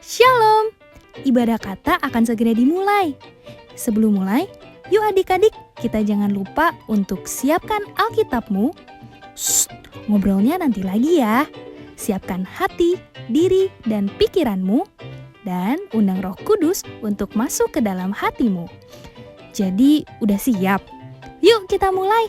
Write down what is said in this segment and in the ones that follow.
Shalom! Ibadah kata akan segera dimulai. Sebelum mulai, yuk adik-adik, kita jangan lupa untuk siapkan Alkitabmu. Ngobrolnya nanti lagi ya. Siapkan hati, diri, dan pikiranmu. Dan undang Roh Kudus untuk masuk ke dalam hatimu. Jadi, udah siap? Yuk kita mulai!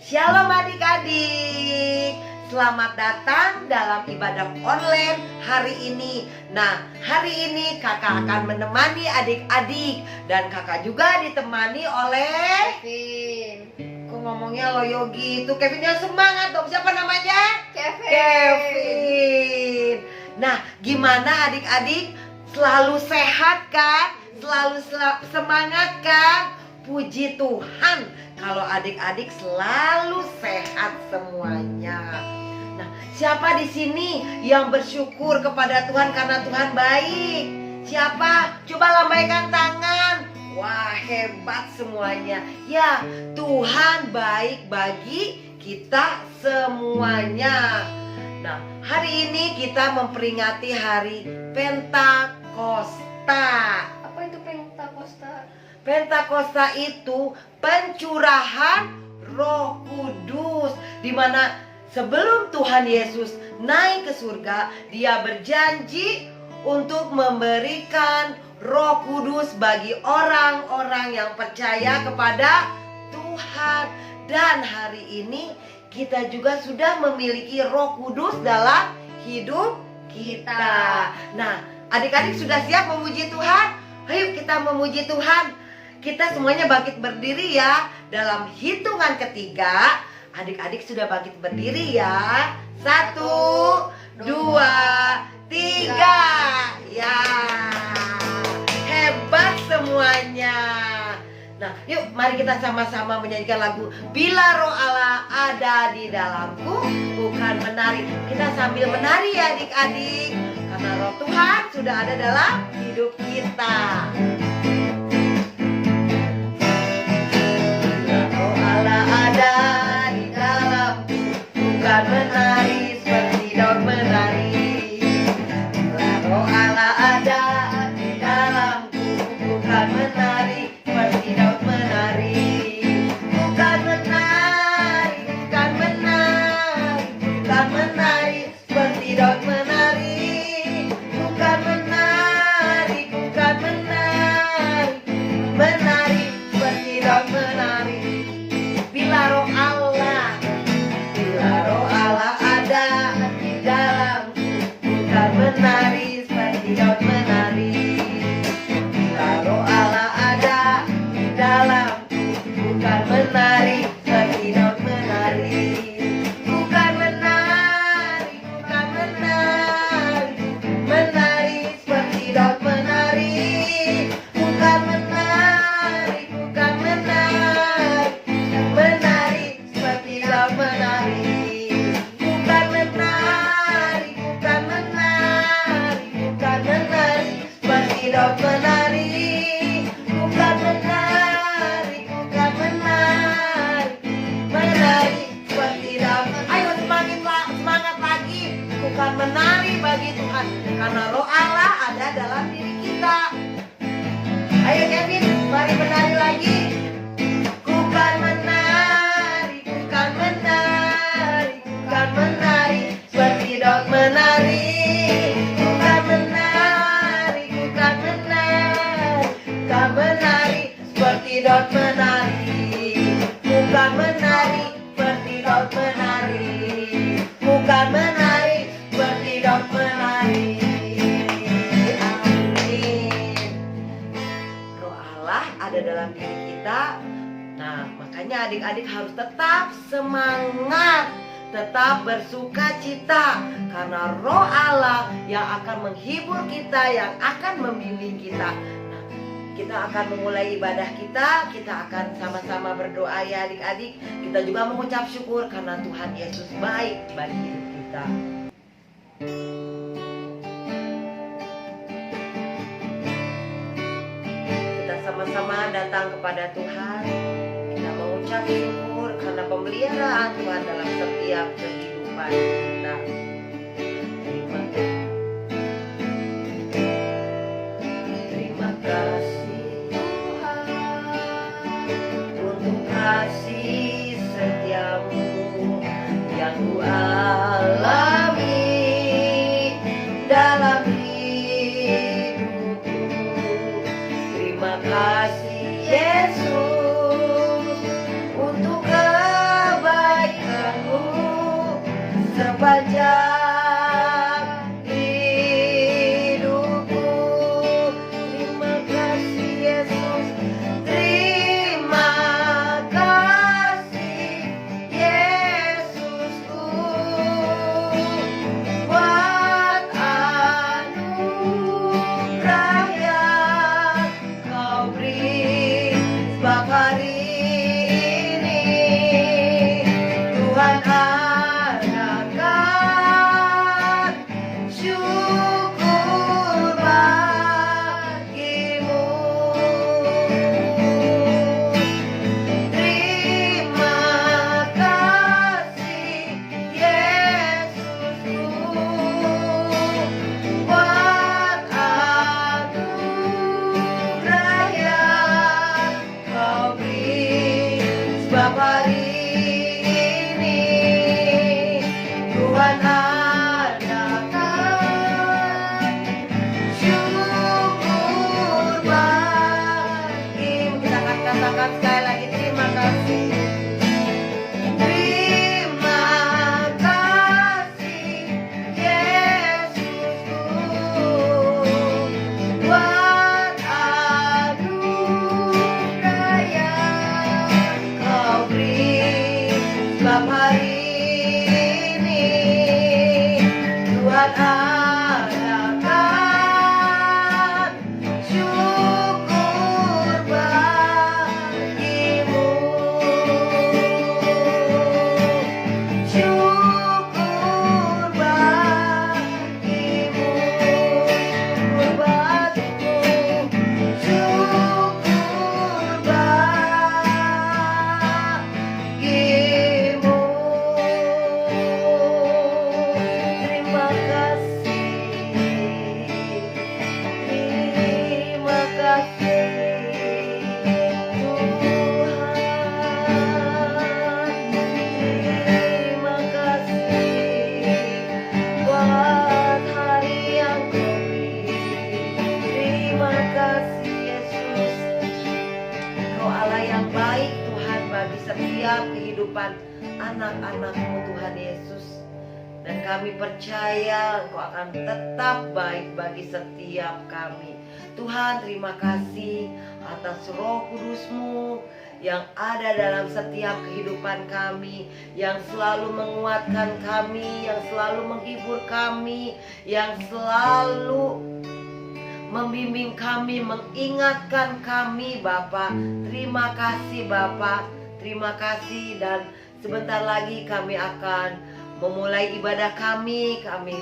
Shalom adik-adik, selamat datang dalam ibadah online hari ini. Nah, hari ini kakak akan menemani adik-adik. Dan kakak juga ditemani oleh Kevin. Kok ngomongnya loyo gitu? Kevin yang semangat dong, siapa namanya? Kevin. Kevin. Nah, gimana adik-adik? Selalu sehat kan? Selalu semangat kan? Puji Tuhan kalau adik-adik selalu sehat semuanya. Nah, siapa di sini yang bersyukur kepada Tuhan karena Tuhan baik? Siapa? Coba lambaikan tangan. Wah, hebat semuanya. Ya, Tuhan baik bagi kita semuanya. Nah, hari ini kita memperingati hari Pentakosta. Apa itu Pentakosta? Pentakosta itu pencurahan Roh Kudus, di mana sebelum Tuhan Yesus naik ke surga, Dia berjanji untuk memberikan Roh Kudus bagi orang-orang yang percaya kepada Tuhan. Dan hari ini kita juga sudah memiliki Roh Kudus dalam hidup kita. Nah, adik-adik sudah siap memuji Tuhan? Ayo kita memuji Tuhan. Kita semuanya bangkit berdiri ya. Dalam hitungan ketiga, adik-adik sudah bangkit berdiri ya. 1, 2, 3. Ya, hebat semuanya. Nah, yuk mari kita sama-sama menyanyikan lagu Bila Roh Allah ada di dalamku, bukan menari. Kita sambil menari ya adik-adik, karena Roh Tuhan sudah ada dalam hidup kita. Ada di dalamku, bukan menari seperti Daud menari. Roh Allah ada di dalamku, bukan menari seperti Daud menari. Bukan menari, bukan menari, bukan menari seperti Daud menari. Bukan menari, bukan menari, menari seperti Daud menari. Bila Roh Allah ada di dalamku, bukan menari seperti Daud menari. Bila Roh Allah ada di dalamku, bukan menari seperti Daud menari. Bukan menari, bukan menari, menari seperti Daud menari. Bukan menari, bukan menari, menari seperti Daud menari. Bukan menari, bukan menari, bukan menari seperti Daud menari. Bukan menari, bukan menari, menari seperti Daud. Ayo semangat lagi. Bukan menari bagi Tuhan, karena Roh Allah ada dalam diri kita. Ayo Kevin, mari menari lagi. Bukan menari, bukan menari, bukan menari seperti Daud menari. Bukan menari, bukan menari, bukan menari seperti Daud menari. Bukan menari seperti Daud menari. Bukan menari seperti Daud menari. Amin. Roh Allah ada dalam diri kita. Nah, makanya adik-adik harus tetap semangat, tetap bersuka cita, karena Roh Allah yang akan menghibur kita, yang akan membimbing kita. Nah, kita akan memulai ibadah kita akan sama-sama berdoa ya adik-adik. Kita juga mengucap syukur karena Tuhan Yesus baik bagi hidup kita. sama-sama datang kepada Tuhan. Kita mengucap syukur karena pemeliharaan Tuhan dalam setiap kehidupan kita. Terima kasih Tuhan untuk kasih setiamu yang ku alami dalam hidupku. Terima kasih Yesus untuk kebaikanmu sepanjang hidupku. Terima kasih Yesus. Terima kasih Yesusku buat anugerah yang kau beri sebab hari ini Tuhan adakan syukur bagimu. Terima kasih Yesusku buat anugerah yang kau beri sebab hari ini Tuhan adakan syukur bagimu. Kita akan katakan sekali lagi, terima kasih. Terima kasih Yesusku buat anugerah yang kau beri sebab hari ini Tuhan adakan syukur bagimu. Syukur bagimu, syukur bagimu, syukur bagimu. Terima kasih, terima kasih Tuhan. Terima kasih buat hari yang kau beri. Terima kasih Yesus. Engkau Allah yang baik Tuhan bagi setiap kehidupan anak-anak-Mu Tuhan Yesus. Dan kami percaya Engkau akan tetap baik bagi setiap kami. Tuhan, terima kasih atas Roh Kudus-Mu yang ada dalam setiap kehidupan kami, yang selalu menguatkan kami, yang selalu menghibur kami, yang selalu membimbing kami, mengingatkan kami Bapa. Terima kasih Bapa, terima kasih. Dan sebentar lagi kami akan memulai ibadah kami. Kami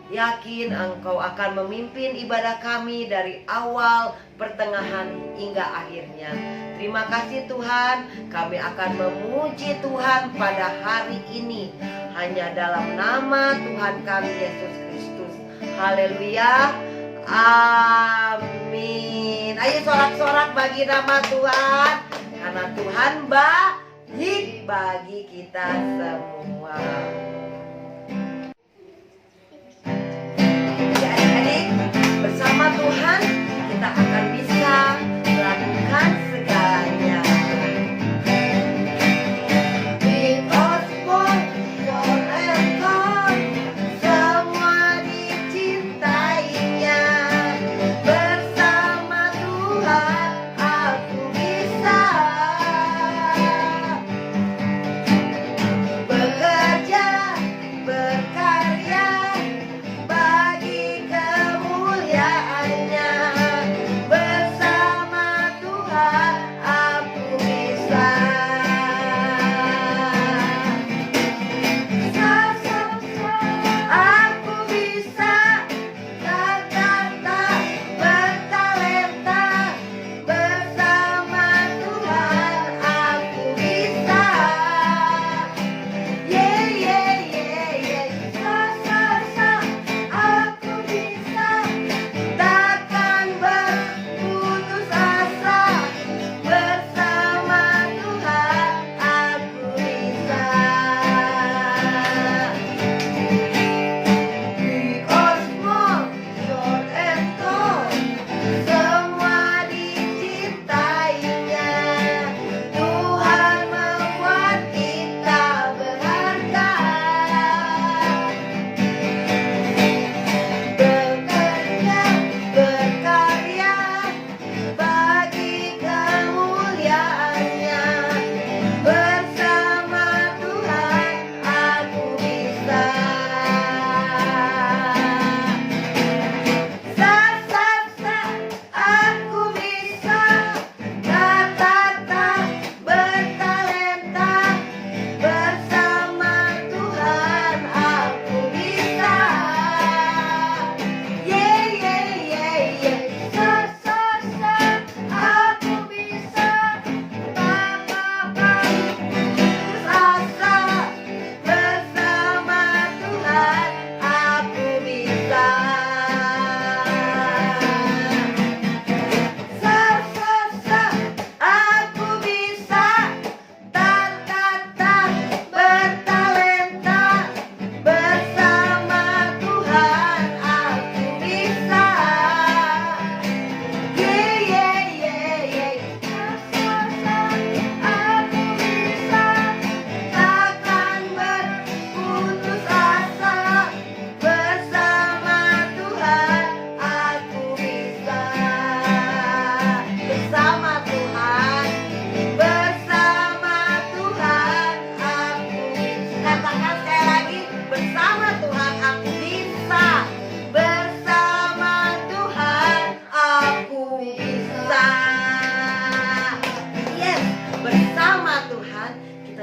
yakin Engkau akan memimpin ibadah kami dari awal, pertengahan, hingga akhirnya. Terima kasih Tuhan. Kami akan memuji Tuhan pada hari ini hanya dalam nama Tuhan kami Yesus Kristus. Haleluya. Amin. Ayo sorak-sorak bagi nama Tuhan, karena Tuhan baik bagi kita semua. Jadi adik-adik, bersama Tuhan kita akan bisa melakukan segalanya. With us forever, semua dicintainya. Bersama Tuhan aku bisa bekerja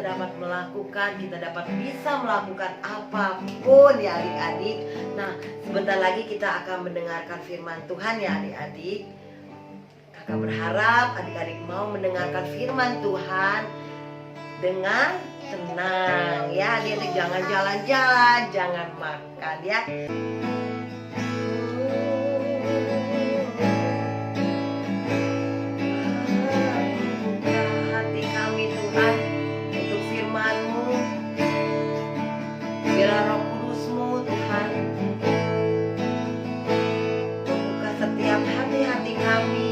kita dapat melakukan, kita dapat bisa melakukan apapun ya adik-adik. Nah, sebentar lagi kita akan mendengarkan firman Tuhan ya adik-adik. Kakak berharap adik-adik mau mendengarkan firman Tuhan dengan tenang ya adik-adik. Jangan jalan-jalan, jangan makan ya. Hati kami Tuhan untuk firman-Mu. Biarlah Roh Kudus-Mu Tuhan membuka setiap hati-hati kami.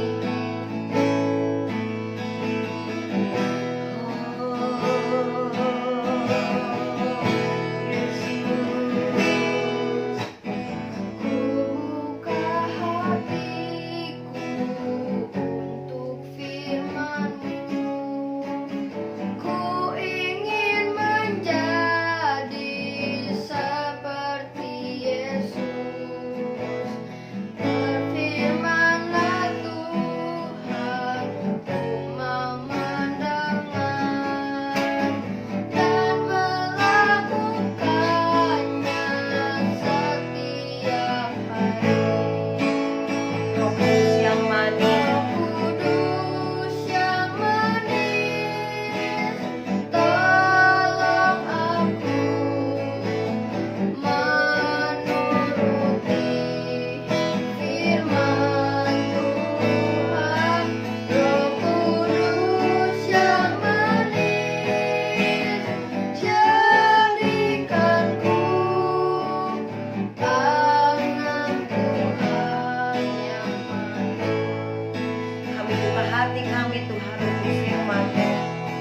Hati kami Tuhan untuk firman-Mu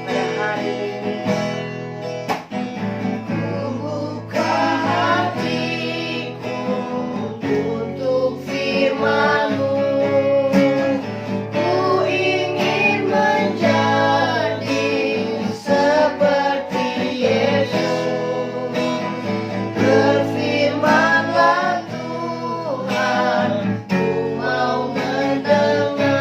pada hari ini. Buka hatiku untuk firman-Mu. Ku ingin menjadi seperti Yesus. Berfirman-Lah Tuhan, ku mau mendengar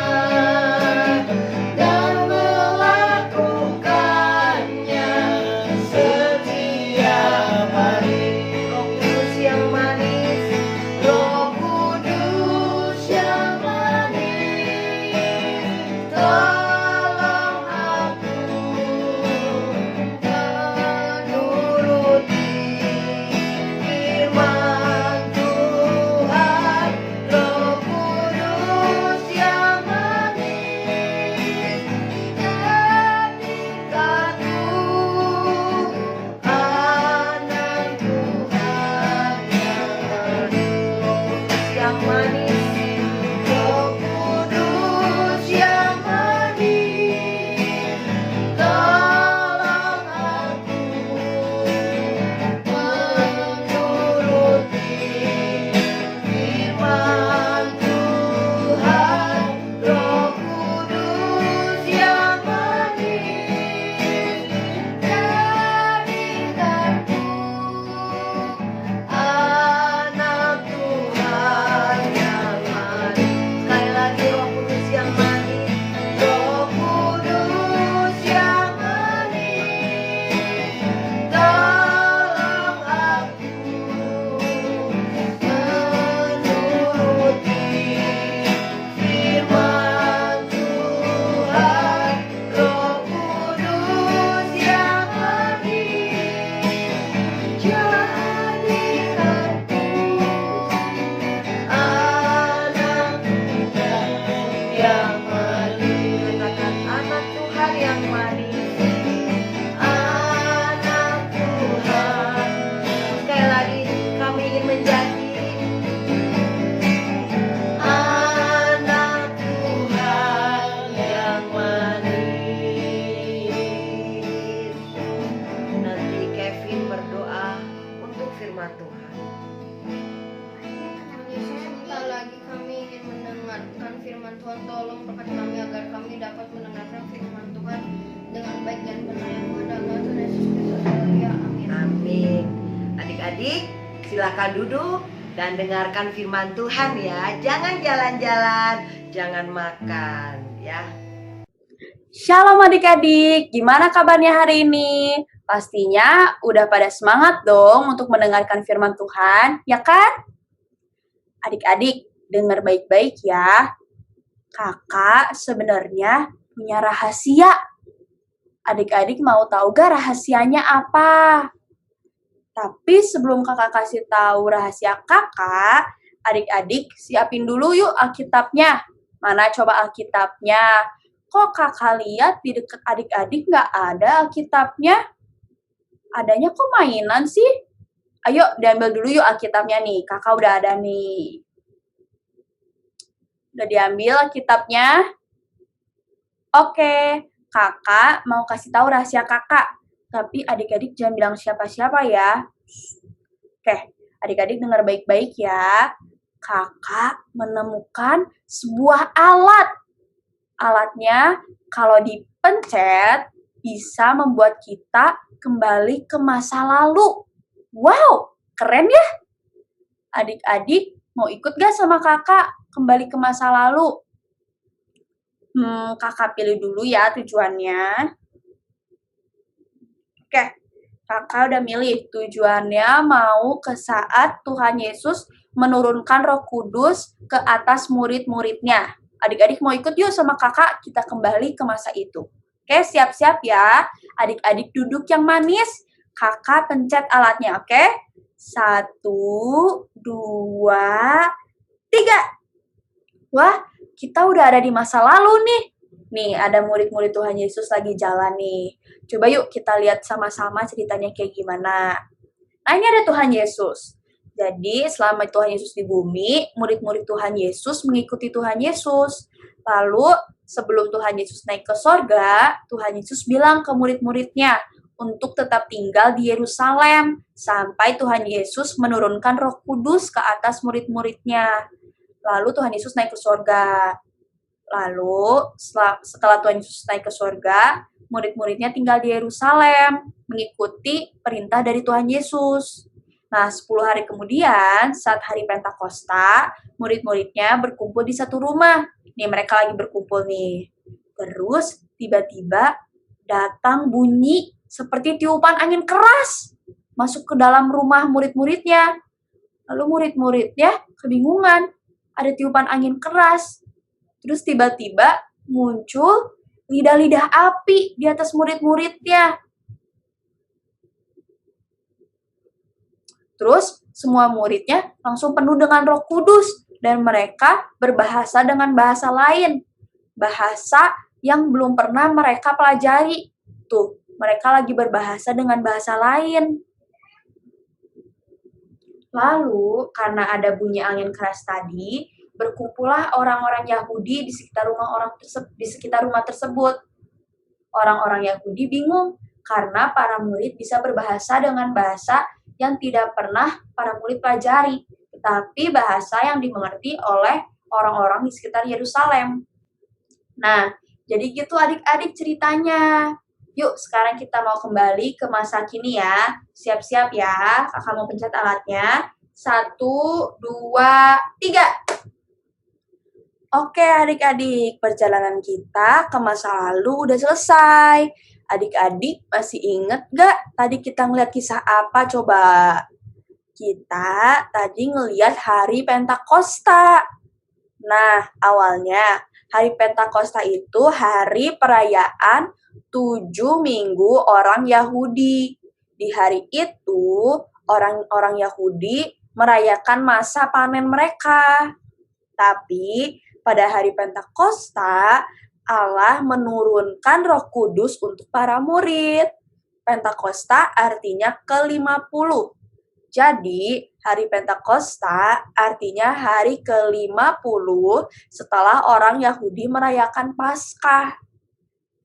Tuhan tolong berkati kami agar kami dapat mendengarkan firman Tuhan dengan baik dan benar yang ada Tuhan Yesus Kristus. Haleluya. Amin. Amin. Adik-adik, silakan duduk dan dengarkan firman Tuhan ya. Jangan jalan-jalan, jangan makan ya. Shalom adik-adik, gimana kabarnya hari ini? Pastinya udah pada semangat dong untuk mendengarkan firman Tuhan, ya kan? Adik-adik, dengar baik-baik ya. Kakak sebenarnya punya rahasia. Adik-adik mau tahu gak rahasianya apa? Tapi sebelum kakak kasih tahu rahasia kakak, adik-adik siapin dulu yuk Alkitabnya. Mana coba Alkitabnya? Kok kakak lihat di dekat adik-adik nggak ada Alkitabnya? Adanya kok mainan sih? Ayo diambil dulu yuk Alkitabnya nih. Kakak udah ada nih. Udah diambil Alkitabnya? Oke, kakak mau kasih tahu rahasia kakak. Tapi adik-adik jangan bilang siapa-siapa ya. Oke, adik-adik dengar baik-baik ya. Kakak menemukan sebuah alat. Alatnya kalau dipencet bisa membuat kita kembali ke masa lalu. Wow, keren ya? Adik-adik mau ikut gak sama kakak kembali ke masa lalu? Kakak pilih dulu ya tujuannya. Oke, kakak udah milih tujuannya mau ke saat Tuhan Yesus menurunkan Roh Kudus ke atas murid-muridnya. Adik-adik mau ikut yuk sama kakak, kita kembali ke masa itu. Oke, siap-siap ya. Adik-adik duduk yang manis, kakak pencet alatnya, oke? 1, 2, 3. Wah, kita udah ada di masa lalu nih. Nih, ada murid-murid Tuhan Yesus lagi jalan nih. Coba yuk kita lihat sama-sama ceritanya kayak gimana. Nah, ini ada Tuhan Yesus. Jadi, selama Tuhan Yesus di bumi, murid-murid Tuhan Yesus mengikuti Tuhan Yesus. Lalu, sebelum Tuhan Yesus naik ke sorga, Tuhan Yesus bilang ke murid-muridnya untuk tetap tinggal di Yerusalem sampai Tuhan Yesus menurunkan Roh Kudus ke atas murid-muridnya. Lalu Tuhan Yesus naik ke sorga. Lalu setelah Tuhan Yesus naik ke sorga, murid-muridnya tinggal di Yerusalem, mengikuti perintah dari Tuhan Yesus. Nah, 10 hari kemudian, saat hari Pentakosta, murid-muridnya berkumpul di satu rumah. Nih, mereka lagi berkumpul nih. Terus, tiba-tiba datang bunyi seperti tiupan angin keras masuk ke dalam rumah murid-muridnya. Lalu murid-muridnya kebingungan. Ada tiupan angin keras. Terus tiba-tiba muncul lidah-lidah api di atas murid-muridnya. Terus semua muridnya langsung penuh dengan Roh Kudus dan mereka berbahasa dengan bahasa lain. Bahasa yang belum pernah mereka pelajari. Tuh, mereka lagi berbahasa dengan bahasa lain. Lalu, karena ada bunyi angin keras tadi, berkumpullah orang-orang Yahudi di sekitar rumah tersebut. Orang-orang Yahudi bingung karena para murid bisa berbahasa dengan bahasa yang tidak pernah para murid pelajari, tetapi bahasa yang dimengerti oleh orang-orang di sekitar Yerusalem. Nah, jadi gitu adik-adik ceritanya. Yuk, sekarang kita mau kembali ke masa kini ya. Siap-siap ya, kakak mau pencet alatnya. 1, 2, 3. Oke adik-adik, perjalanan kita ke masa lalu udah selesai. Adik-adik masih inget gak tadi kita ngeliat kisah apa coba? Kita tadi ngeliat hari Pentakosta. Nah, awalnya hari Pentakosta itu hari perayaan 7 minggu orang Yahudi. Di hari itu, orang-orang Yahudi merayakan masa panen mereka. Tapi pada hari Pentakosta, Allah menurunkan Roh Kudus untuk para murid. Pentakosta artinya ke-50. Jadi, hari Pentakosta artinya hari ke-50 setelah orang Yahudi merayakan Paskah.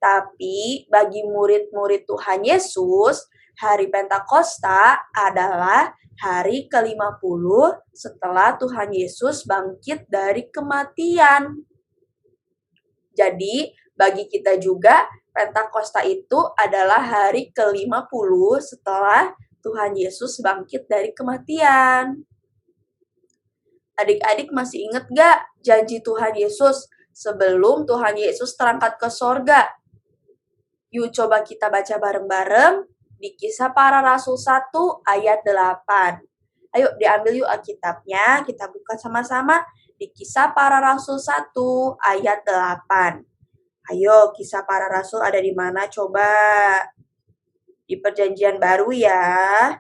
Tapi bagi murid-murid Tuhan Yesus, hari Pentakosta adalah hari ke-50 setelah Tuhan Yesus bangkit dari kematian. Jadi, bagi kita juga, Pentakosta itu adalah hari ke-50 setelah Tuhan Yesus bangkit dari kematian. Adik-adik masih ingat gak janji Tuhan Yesus sebelum Tuhan Yesus terangkat ke sorga? Yuk coba kita baca bareng-bareng di Kisah Para Rasul 1 ayat 8. Ayo diambil yuk Alkitabnya, kita buka sama-sama di Kisah Para Rasul 1 ayat 8. Ayo, Kisah Para Rasul ada di mana coba? Di Perjanjian Baru ya.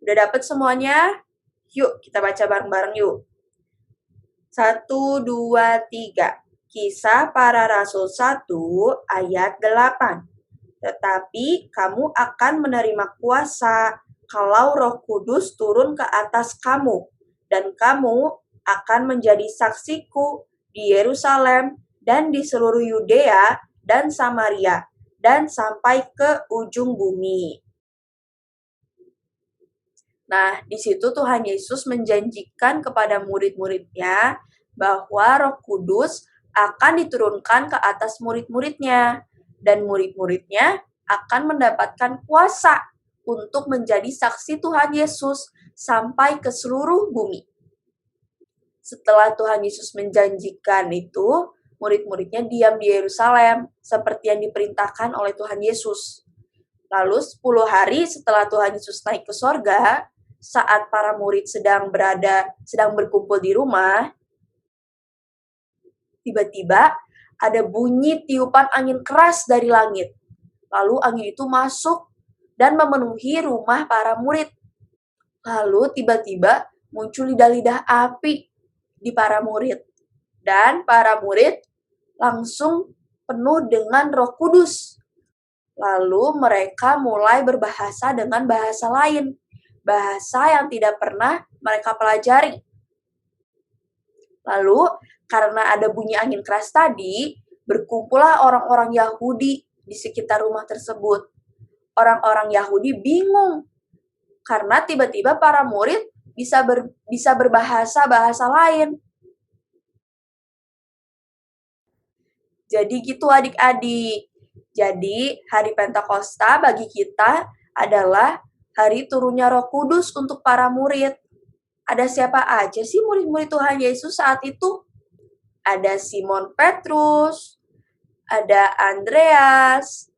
Udah dapet semuanya? Yuk, kita baca bareng-bareng yuk. 1, 2, 3. Kisah Para Rasul 1 ayat 8. Tetapi kamu akan menerima kuasa kalau Roh Kudus turun ke atas kamu, dan kamu akan menjadi saksiku di Yerusalem dan di seluruh Yudea dan Samaria, dan sampai ke ujung bumi. Nah, di situ Tuhan Yesus menjanjikan kepada murid-muridnya bahwa Roh Kudus akan diturunkan ke atas murid-muridnya, dan murid-muridnya akan mendapatkan kuasa untuk menjadi saksi Tuhan Yesus sampai ke seluruh bumi. Setelah Tuhan Yesus menjanjikan itu, murid-muridnya diam di Yerusalem seperti yang diperintahkan oleh Tuhan Yesus. Lalu 10 hari setelah Tuhan Yesus naik ke sorga, saat para murid sedang berkumpul di rumah, tiba-tiba ada bunyi tiupan angin keras dari langit. Lalu angin itu masuk dan memenuhi rumah para murid. Lalu tiba-tiba muncul lidah-lidah api di para murid. Dan para murid langsung penuh dengan Roh Kudus. Lalu mereka mulai berbahasa dengan bahasa lain. Bahasa yang tidak pernah mereka pelajari. Lalu karena ada bunyi angin keras tadi, berkumpullah orang-orang Yahudi di sekitar rumah tersebut. Orang-orang Yahudi bingung karena tiba-tiba para murid bisa berbahasa bahasa lain. Jadi gitu adik-adik. Jadi hari Pentakosta bagi kita adalah hari turunnya Roh Kudus untuk para murid. Ada siapa aja sih murid-murid Tuhan Yesus saat itu? Ada Simon Petrus, ada Andreas,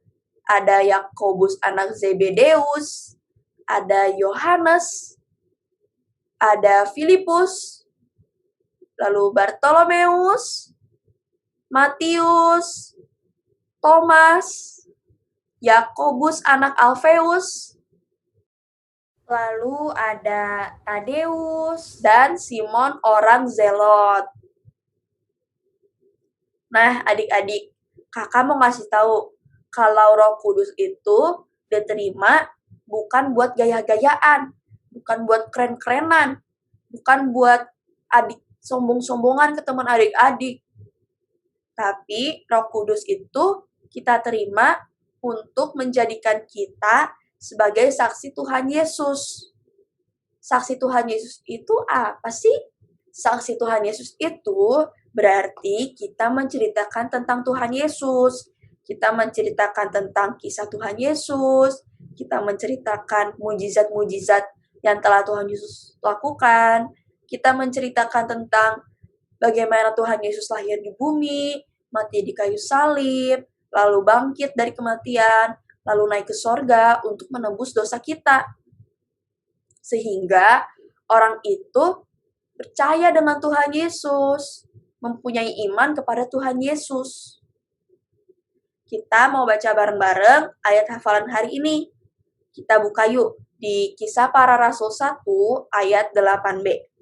ada Yakobus anak Zebedeus, ada Yohanes, ada Filipus, lalu Bartolomeus, Matius, Thomas, Yakobus anak Alfeus, lalu ada Tadeus, dan Simon orang Zelot. Nah, adik-adik, kakak mau ngasih tahu kalau Roh Kudus itu diterima bukan buat gaya-gayaan, bukan buat keren-kerenan, bukan buat adik sombong-sombongan ke teman adik-adik. Tapi Roh Kudus itu kita terima untuk menjadikan kita sebagai saksi Tuhan Yesus. Saksi Tuhan Yesus itu apa sih? Saksi Tuhan Yesus itu berarti kita menceritakan tentang Tuhan Yesus. Kita menceritakan tentang kisah Tuhan Yesus. Kita menceritakan mujizat-mujizat yang telah Tuhan Yesus lakukan. Kita menceritakan tentang bagaimana Tuhan Yesus lahir di bumi, mati di kayu salib, lalu bangkit dari kematian, lalu naik ke sorga untuk menebus dosa kita. Sehingga orang itu percaya dengan Tuhan Yesus, mempunyai iman kepada Tuhan Yesus. Kita mau baca bareng-bareng ayat hafalan hari ini. Kita buka yuk di Kisah Para Rasul 1 ayat 8b.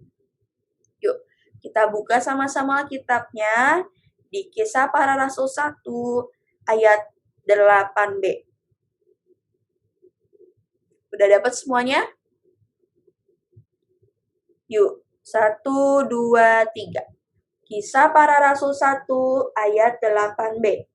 Yuk, kita buka sama-sama kitabnya di Kisah Para Rasul 1 ayat 8b. Udah dapat semuanya? Yuk, 1, 2, 3. Kisah Para Rasul 1 ayat 8b.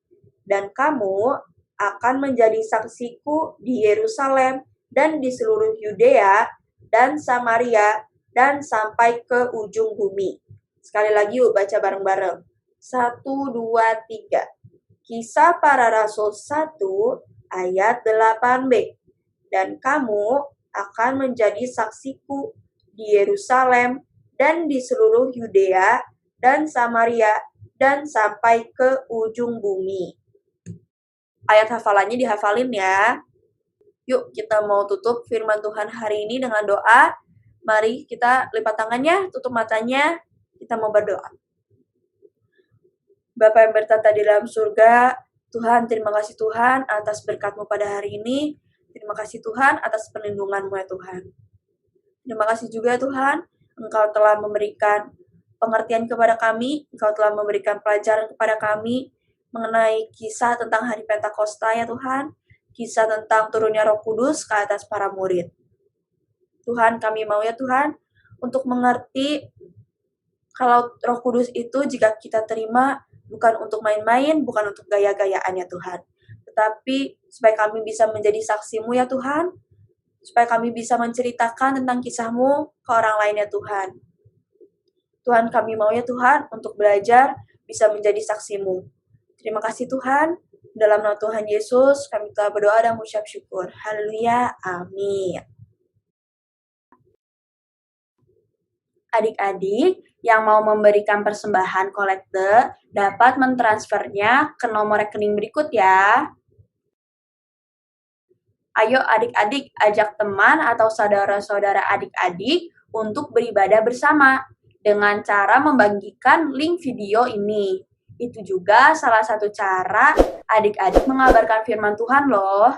Dan kamu akan menjadi saksiku di Yerusalem dan di seluruh Yudea dan Samaria dan sampai ke ujung bumi. Sekali lagi yuk baca bareng-bareng. 1, 2, 3. Kisah Para Rasul 1 ayat 8b. Dan kamu akan menjadi saksiku di Yerusalem dan di seluruh Yudea dan Samaria dan sampai ke ujung bumi. ayat hafalannya dihafalin ya. Yuk kita mau tutup firman Tuhan hari ini dengan doa. Mari kita lipat tangannya, tutup matanya, kita mau berdoa. Bapa yang bertata di dalam surga, Tuhan, terima kasih Tuhan atas berkat-Mu pada hari ini. Terima kasih Tuhan atas perlindungan-Mu ya Tuhan. Terima kasih juga Tuhan, Engkau telah memberikan pengertian kepada kami, Engkau telah memberikan pelajaran kepada kami mengenai kisah tentang hari Pentakosta ya Tuhan, kisah tentang turunnya Roh Kudus ke atas para murid. Tuhan, kami mau ya Tuhan, untuk mengerti kalau Roh Kudus itu jika kita terima bukan untuk main-main, bukan untuk gaya-gayaan ya Tuhan. Tetapi supaya kami bisa menjadi saksi-Mu ya Tuhan, supaya kami bisa menceritakan tentang kisah-Mu ke orang lain ya Tuhan. Tuhan, kami mau ya Tuhan untuk belajar bisa menjadi saksi-Mu. Terima kasih Tuhan. Dalam nama Tuhan Yesus, kami telah berdoa dan mengucap syukur. Haleluya. Amin. Adik-adik yang mau memberikan persembahan kolekte dapat mentransfernya ke nomor rekening berikut ya. Ayo adik-adik ajak teman atau saudara-saudara adik-adik untuk beribadah bersama dengan cara membagikan link video ini. Itu juga salah satu cara adik-adik mengabarkan firman Tuhan loh.